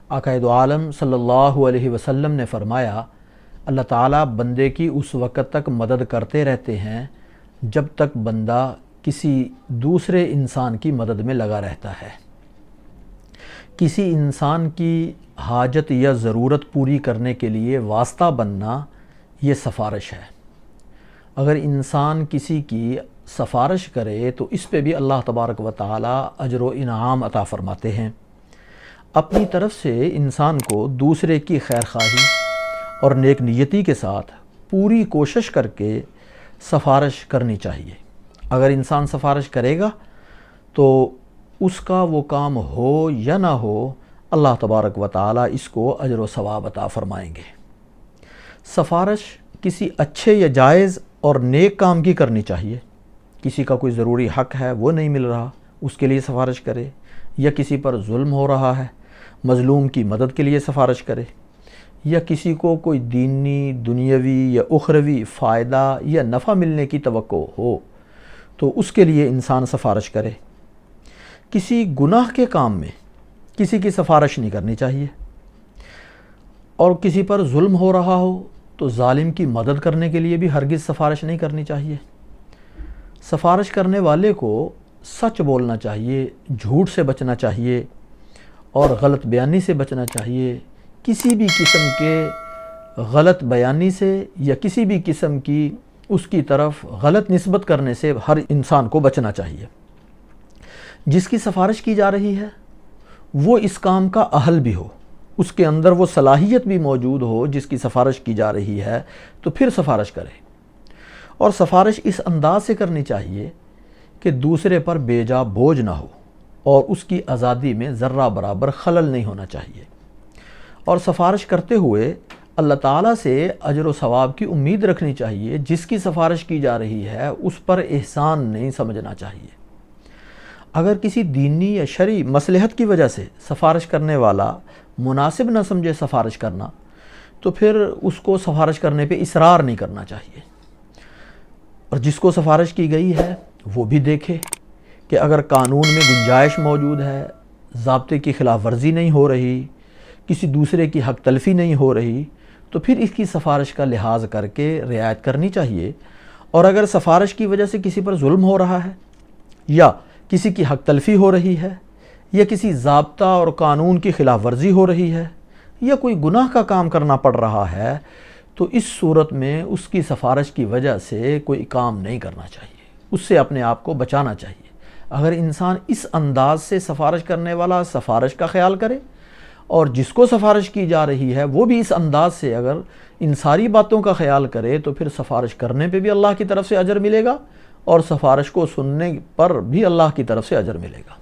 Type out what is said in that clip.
آقائد عالم صلی اللہ علیہ وسلم نے فرمایا، اللہ تعالیٰ بندے کی اس وقت تک مدد کرتے رہتے ہیں جب تک بندہ کسی دوسرے انسان کی مدد میں لگا رہتا ہے۔ کسی انسان کی حاجت یا ضرورت پوری کرنے کے لیے واسطہ بننا یہ سفارش ہے۔ اگر انسان کسی کی سفارش کرے تو اس پہ بھی اللہ تبارک و تعالی اجر و انعام عطا فرماتے ہیں۔ اپنی طرف سے انسان کو دوسرے کی خیرخواہی اور نیک نیتی کے ساتھ پوری کوشش کر کے سفارش کرنی چاہیے۔ اگر انسان سفارش کرے گا تو اس کا وہ کام ہو یا نہ ہو، اللہ تبارک و تعالی اس کو اجر و ثواب عطا فرمائیں گے۔ سفارش کسی اچھے یا جائز اور نیک کام کی کرنی چاہیے۔ کسی کا کوئی ضروری حق ہے وہ نہیں مل رہا، اس کے لیے سفارش کرے، یا کسی پر ظلم ہو رہا ہے، مظلوم کی مدد کے لیے سفارش کرے، یا کسی کو کوئی دینی، دنیاوی یا اخروی فائدہ یا نفع ملنے کی توقع ہو تو اس کے لیے انسان سفارش کرے۔ کسی گناہ کے کام میں کسی کی سفارش نہیں کرنی چاہیے، اور کسی پر ظلم ہو رہا ہو تو ظالم کی مدد کرنے کے لیے بھی ہرگز سفارش نہیں کرنی چاہیے۔ سفارش کرنے والے کو سچ بولنا چاہیے، جھوٹ سے بچنا چاہیے اور غلط بیانی سے بچنا چاہیے۔ کسی بھی قسم کے غلط بیانی سے یا کسی بھی قسم کی اس کی طرف غلط نسبت کرنے سے ہر انسان کو بچنا چاہیے۔ جس کی سفارش کی جا رہی ہے وہ اس کام کا اہل بھی ہو، اس کے اندر وہ صلاحیت بھی موجود ہو جس کی سفارش کی جا رہی ہے، تو پھر سفارش کرے۔ اور سفارش اس انداز سے کرنی چاہیے کہ دوسرے پر بے جا بوجھ نہ ہو اور اس کی آزادی میں ذرہ برابر خلل نہیں ہونا چاہیے۔ اور سفارش کرتے ہوئے اللہ تعالیٰ سے اجر و ثواب کی امید رکھنی چاہیے۔ جس کی سفارش کی جا رہی ہے اس پر احسان نہیں سمجھنا چاہیے۔ اگر کسی دینی یا شرعی مصلحت کی وجہ سے سفارش کرنے والا مناسب نہ سمجھے سفارش کرنا، تو پھر اس کو سفارش کرنے پہ اصرار نہیں کرنا چاہیے۔ اور جس کو سفارش کی گئی ہے وہ بھی دیکھے کہ اگر قانون میں گنجائش موجود ہے، ضابطے کی خلاف ورزی نہیں ہو رہی، کسی دوسرے کی حق تلفی نہیں ہو رہی، تو پھر اس کی سفارش کا لحاظ کر کے رعایت کرنی چاہیے۔ اور اگر سفارش کی وجہ سے کسی پر ظلم ہو رہا ہے، یا کسی کی حق تلفی ہو رہی ہے، یا کسی ضابطہ اور قانون کی خلاف ورزی ہو رہی ہے، یا کوئی گناہ کا کام کرنا پڑ رہا ہے، تو اس صورت میں اس کی سفارش کی وجہ سے کوئی کام نہیں کرنا چاہیے، اس سے اپنے آپ کو بچانا چاہیے۔ اگر انسان اس انداز سے سفارش کرنے والا سفارش کا خیال کرے، اور جس کو سفارش کی جا رہی ہے وہ بھی اس انداز سے اگر ان ساری باتوں کا خیال کرے، تو پھر سفارش کرنے پہ بھی اللہ کی طرف سے اجر ملے گا، اور سفارش کو سننے پر بھی اللہ کی طرف سے اجر ملے گا۔